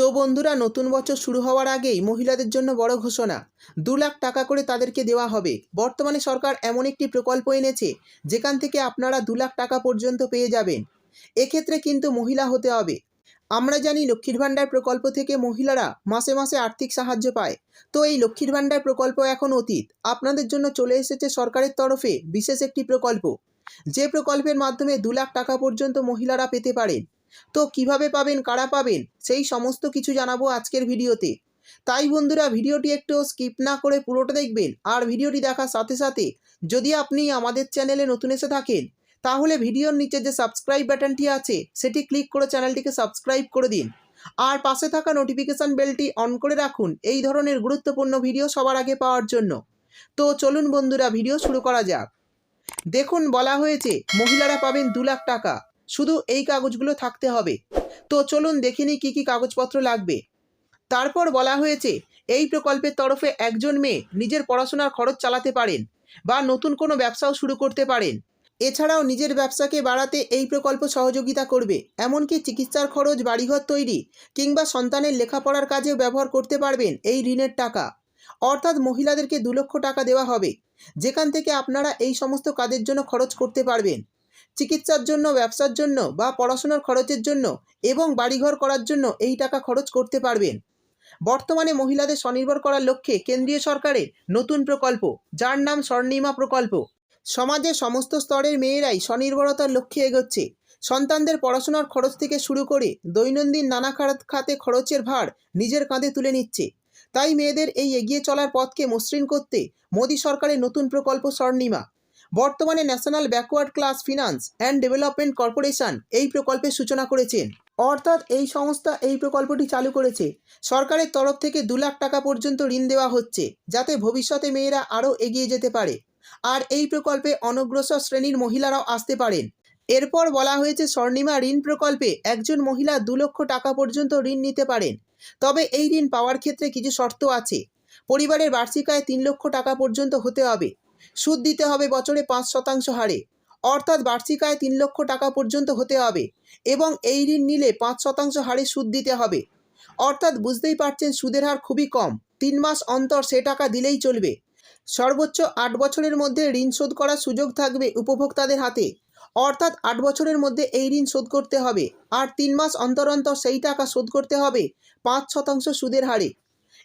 তো বন্ধুরা, নতুন বছর শুরু হওয়ার আগেই মহিলাদের জন্য বড় ঘোষণা। 2 লাখ টাকা করে তাদেরকে দেওয়া হবে। বর্তমানে সরকার এমন একটি প্রকল্প এনেছে যেখান থেকে আপনারা 2 লাখ টাকা পর্যন্ত পেয়ে যাবেন। এক্ষেত্রে কিন্তু মহিলা হতে হবে। আমরা জানি লক্ষ্মীর ভাণ্ডার প্রকল্প থেকে মহিলারা মাসে মাসে আর্থিক সাহায্য পায়। তো এই লক্ষ্মীর ভাণ্ডার প্রকল্প এখন অতীত। আপনাদের জন্য চলে এসেছে সরকারের তরফে বিশেষ একটি প্রকল্প, যে প্রকল্পের মাধ্যমে 2 লাখ টাকা পর্যন্ত মহিলারা পেতে পারেন। তো কিভাবে পাবেন, কারা পাবেন, সেই সমস্ত কিছু জানাবো আজকের ভিডিওতে। তাই বন্ধুরা, ভিডিওটি একটু স্কিপ না করে পুরোটা দেখবেন। আর ভিডিওটি দেখার সাথে সাথে যদি আপনি আমাদের চ্যানেলে নতুন এসে থাকেন, তাহলে ভিডিওর নিচে যে সাবস্ক্রাইব বাটনটি আছে সেটি ক্লিক করে চ্যানেলটিকে সাবস্ক্রাইব করে দিন। আর পাশে থাকা নোটিফিকেশান বেলটি অন করে রাখুন এই ধরনের গুরুত্বপূর্ণ ভিডিও সবার আগে পাওয়ার জন্য। তো চলুন বন্ধুরা, ভিডিও শুরু করা যাক। দেখুন, বলা হয়েছে মহিলারা পাবেন 2 লাখ টাকা, শুধু এই কাগজগুলো থাকতে হবে। তো চলুন দেখে নিই কী কী কাগজপত্র লাগবে। তারপর বলা হয়েছে এই প্রকল্পের তরফে একজন মেয়ে নিজের পড়াশোনার খরচ চালাতে পারেন বা নতুন কোনো ব্যবসাও শুরু করতে পারেন। এছাড়াও নিজের ব্যবসাকে বাড়াতে এই প্রকল্প সহযোগিতা করবে। এমনকি চিকিৎসার খরচ, বাড়িঘর তৈরি কিংবা সন্তানের লেখাপড়ার কাজেও ব্যবহার করতে পারবেন এই ঋণের টাকা। অর্থাৎ মহিলাদেরকে 2 লক্ষ টাকা দেওয়া হবে, যেখান থেকে আপনারা এই সমস্ত কাজের জন্য খরচ করতে পারবেন। চিকিৎসার জন্য, ব্যবসার জন্য বা পড়াশোনার খরচের জন্য এবং বাড়িঘর করার জন্য এই টাকা খরচ করতে পারবেন। বর্তমানে মহিলাদের স্বনির্ভর করার লক্ষ্যে কেন্দ্রীয় সরকারের নতুন প্রকল্প, যার নাম স্বর্ণিমা প্রকল্প। সমাজের সমস্ত স্তরের মেয়েরাই স্বনির্ভরতার লক্ষ্যে এগোচ্ছে। সন্তানদের পড়াশোনার খরচ থেকে শুরু করে দৈনন্দিন নানা খাতে খরচের ভার নিজের কাঁধে তুলে নিচ্ছে। তাই মেয়েদের এই এগিয়ে চলার পথকে মসৃণ করতে মোদী সরকারের নতুন প্রকল্প স্বর্ণিমা। বর্তমানে national backward class finance and development corporation এই প্রকল্পের সূচনা করেছেন। অর্থাৎ এই সংস্থা এই প্রকল্পটি চালু করেছে। সরকারের তরফ থেকে 2 লাখ টাকা পর্যন্ত ঋণ দেওয়া হচ্ছে, যাতে ভবিষ্যতে মেয়েরা আরও এগিয়ে যেতে পারে। আর এই প্রকল্পে অনগ্রসর শ্রেণীর মহিলারাও আসতে পারেন। এরপর বলা হয়েছে স্বর্ণিমা ঋণ প্রকল্পে একজন মহিলা 2 লক্ষ টাকা পর্যন্ত ঋণ নিতে পারেন। তবে এই ঋণ পাওয়ার ক্ষেত্রে কিছু শর্ত আছে। পরিবারের বার্ষিক আয় 3 লক্ষ টাকা পর্যন্ত হতে হবে। সুদ দিতে হবে বছরে 5% হারে। অর্থাৎ বার্ষিক আয় 3 লক্ষ টাকা পর্যন্ত হতে হবে এবং এই ঋণ নিলে 5% হারে সুদ দিতে হবে। অর্থাৎ বুঝতেই পারছেন, সুদের হার খুবই কম। 3 মাস অন্তর সে টাকা দিলেই চলবে। সর্বোচ্চ 8 বছরের মধ্যে ঋণ শোধ করার সুযোগ থাকবে উপভোক্তাদের হাতে। অর্থাৎ 8 বছরের মধ্যে এই ঋণ শোধ করতে হবে, আর 3 মাস অন্তর অন্তর সেই টাকা শোধ করতে হবে 5% সুদের হারে।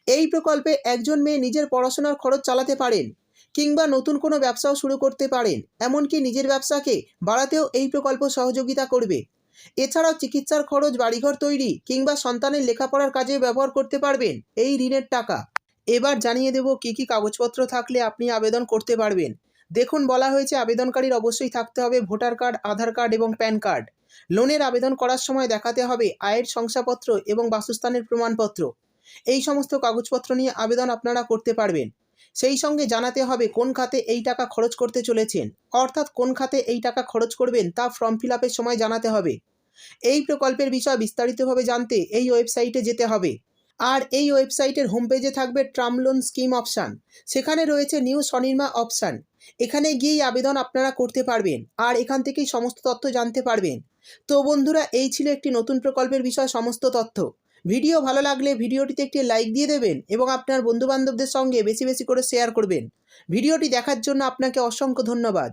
এই প্রকল্পে একজন মেয়ে নিজের পড়াশোনার খরচ চালাতে পারেন কিংবা নতুন কোনো ব্যবসাও শুরু করতে পারেন। এমনকি নিজের ব্যবসাকে বাড়াতেও এই প্রকল্প সহযোগিতা করবে। এছাড়াও চিকিৎসার খরচ, বাড়িঘর তৈরি কিংবা সন্তানের লেখাপড়ার কাজে ব্যবহার করতে পারবেন এই ঋণের টাকা। এবার জানিয়ে দেব কী কী কাগজপত্র থাকলে আপনি আবেদন করতে পারবেন। দেখুন, বলা হয়েছে আবেদনকারীর অবশ্যই থাকতে হবে ভোটার কার্ড, আধার কার্ড এবং প্যান কার্ড। লোনের আবেদন করার সময় দেখাতে হবে আয়ের শংসাপত্র এবং বাসস্থানের প্রমাণপত্র। এই সমস্ত কাগজপত্র নিয়ে আবেদন আপনারা করতে পারবেন। সেই সঙ্গে জানাতে হবে কোন খাতে এই টাকা খরচ করতে চলেছেন। অর্থাৎ কোন খাতে এই টাকা খরচ করবেন তা ফর্ম ফিল আপের সময় জানাতে হবে। এই প্রকল্পের বিষয় বিস্তারিতভাবে জানতে এই ওয়েবসাইটে যেতে হবে। আর এই ওয়েবসাইটের হোম পেজে থাকবে টার্ম লোন স্কিম অপশান। সেখানে রয়েছে নিউ স্বনির্ভর অপশান। এখানে গিয়েই আবেদন আপনারা করতে পারবেন আর এখান থেকেই সমস্ত তথ্য জানতে পারবেন। তো বন্ধুরা, এই ছিল একটি নতুন প্রকল্পের বিষয় সমস্ত তথ্য। ভিডিও ভালো লাগলে ভিডিওটিতে একটি লাইক দিয়ে দেবেন এবং আপনার বন্ধুবান্ধবদের সঙ্গে বেশি বেশি করে শেয়ার করবেন। ভিডিওটি দেখার জন্য আপনাকে অসংখ্য ধন্যবাদ।